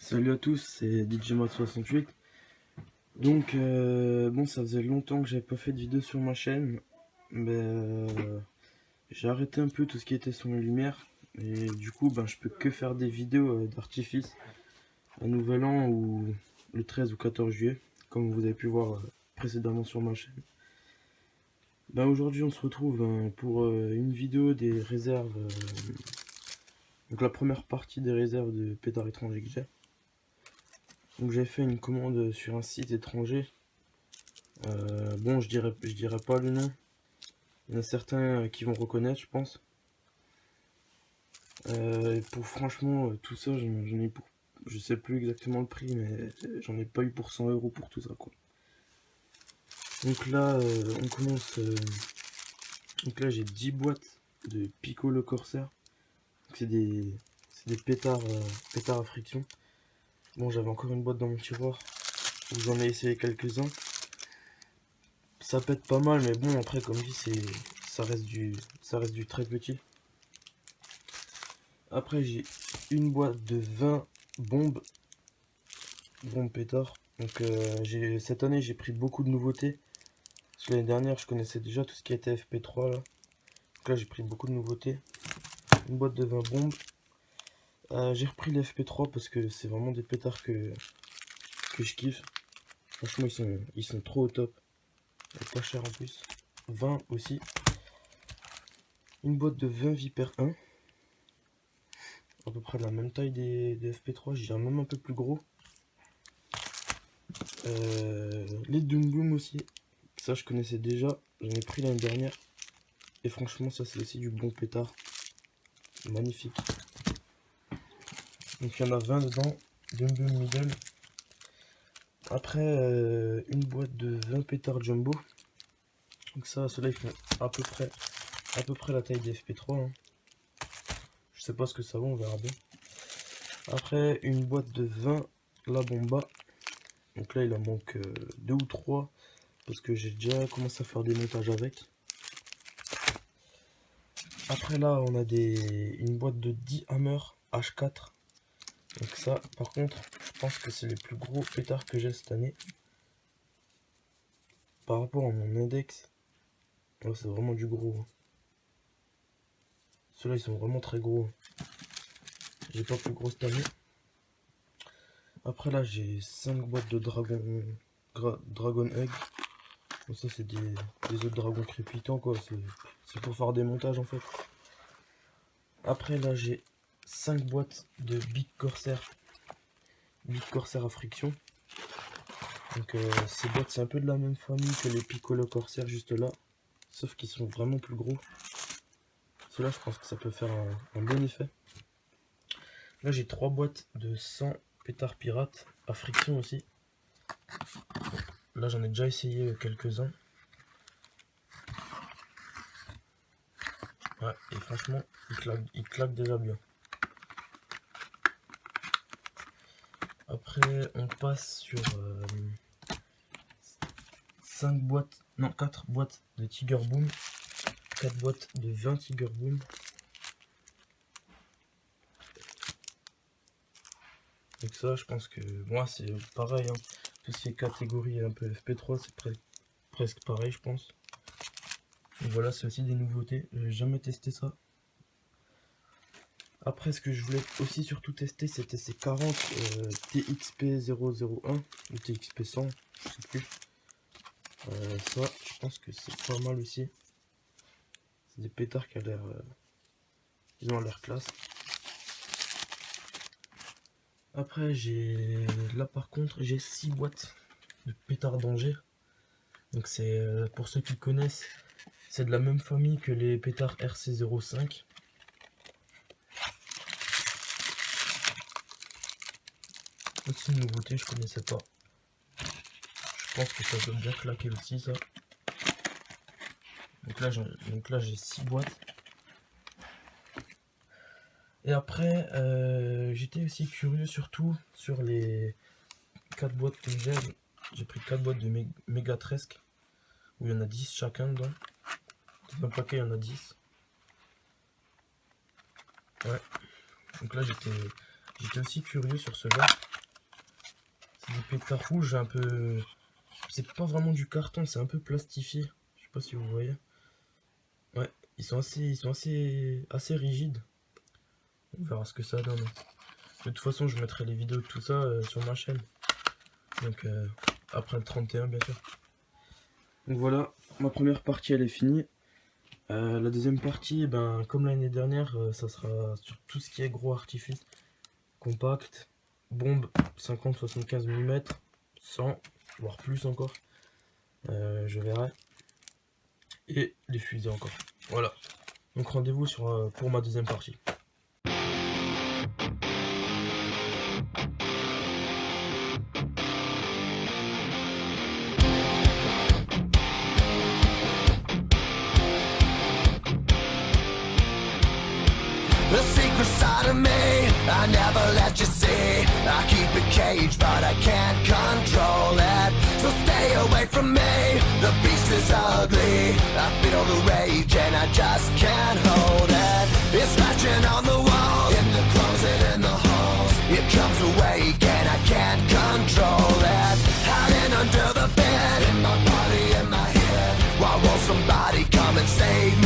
Salut à tous, c'est DJMod68. Donc bon, ça faisait longtemps que j'avais pas fait de vidéo sur ma chaîne, mais j'ai arrêté un peu tout ce qui était son lumière et du coup je peux que faire des vidéos d'artifice à Nouvel An ou le 13 ou 14 juillet, comme vous avez pu voir précédemment sur ma chaîne. Aujourd'hui on se retrouve pour une vidéo des réserves, donc la première partie des réserves de pétards étrangers que j'ai. Donc j'ai fait une commande sur un site étranger. Bon, je dirais pas le nom. Il y en a certains qui vont reconnaître, je pense. Pour franchement, tout ça, j'en ai pour, je sais plus exactement le prix, mais j'en ai pas eu pour 100 € pour tout ça, quoi. Donc là, on commence. Donc là, j'ai 10 boîtes de Piccolo Corsair. C'est des pétards, pétards à friction. Bon, j'avais encore une boîte dans mon tiroir où j'en ai essayé quelques-uns. Ça pète pas mal, mais bon, après, comme dit, ça reste du très petit. Après, j'ai une boîte de 20 bombes pétards. Donc cette année, j'ai pris beaucoup de nouveautés. Parce que l'année dernière, je connaissais déjà tout ce qui était FP3 là. Donc là, j'ai pris beaucoup de nouveautés. Une boîte de 20 bombes. J'ai repris les FP3 parce que c'est vraiment des pétards que je kiffe. Franchement, ils sont trop au top. Et pas cher en plus. 20 aussi. Une boîte de 20 Viper 1. À peu près la même taille des FP3, je dirais même un peu plus gros. Les Doom Boom aussi, ça je connaissais déjà, j'en ai pris l'année dernière. Et franchement, ça c'est aussi du bon pétard. Magnifique. Donc il y en a 20 dedans, Doom Boom Middle. Après, une boîte de 20 pétards jumbo. Donc ça, ceux-là ils font à peu près la taille des FP3. Hein. Je sais pas ce que ça vaut, on verra bien. Après, une boîte de 20 La Bomba. Donc là, il en manque 2 ou 3 parce que j'ai déjà commencé à faire des montages avec. Après là, on a une boîte de 10 Hammer H4. Donc ça, par contre, je pense que c'est les plus gros pétards que j'ai cette année. Par rapport à mon index, c'est vraiment du gros. Hein. Ceux-là, ils sont vraiment très gros. J'ai pas plus gros cette année. Après là, j'ai 5 boîtes de Dragon Egg. Bon, ça, c'est des œufs de dragon crépitants, quoi. C'est pour faire des montages, en fait. Après là, j'ai 5 boîtes de Big Corsair à friction. Donc ces boîtes, c'est un peu de la même famille que les Piccolo Corsair juste là, sauf qu'ils sont vraiment plus gros. Ceux-là, je pense que ça peut faire un bon effet. Là, j'ai 3 boîtes de 100 pétards pirates à friction aussi. Là, j'en ai déjà essayé quelques-uns. Ouais, et franchement, il claque déjà bien. Après, on passe sur 5 boîtes, non 4 boîtes de Tiger Boom, 4 boîtes de 20 Tiger Boom. Donc ça, je pense que moi c'est pareil, hein. Tout ce qui est catégorie un peu FP3, c'est presque pareil, je pense. Donc voilà, c'est aussi des nouveautés, j'ai jamais testé ça. Après, ce que je voulais aussi surtout tester, c'était ces 40 TXP001 ou TXP100, je sais plus. Ça, je pense que c'est pas mal aussi. C'est des pétards qui ont l'air classe. Après, là par contre, j'ai 6 boîtes de pétards d'Angers. Donc c'est pour ceux qui connaissent, c'est de la même famille que les pétards RC05. Aussi une nouveauté, je connaissais pas. Je pense que ça doit bien claquer aussi ça. Donc là j'ai 6 boîtes. Et après, j'étais aussi curieux surtout sur les 4 boîtes que j'ai. J'ai pris 4 boîtes de Mégatresque, où il y en a 10 chacun dedans. Dans un paquet, il y en a 10. Ouais. Donc là, j'étais aussi curieux sur cela. pétards rouges un peu... C'est pas vraiment du carton, c'est un peu plastifié. Je sais pas si vous voyez. Ouais, ils sont assez rigides. On verra ce que ça donne. De toute façon, je mettrai les vidéos de tout ça sur ma chaîne. Donc après le 31 bien sûr. Donc voilà, ma première partie elle est finie. La deuxième partie, ben, comme l'année dernière, ça sera sur tout ce qui est gros artifice. Compact, bombe 50-75 mm, 100, voire plus encore. Je verrai. Et les fusées encore. Voilà. Donc rendez-vous pour ma deuxième partie. The secret side of me, I never let you see. I keep it caged, but I can't control it. So stay away from me, the beast is ugly. I feel the rage and I just can't hold it. It's scratching on the walls, in the closet, in the halls. It comes awake and I can't control it. Hiding under the bed, in my body, in my head. Why won't somebody come and save me?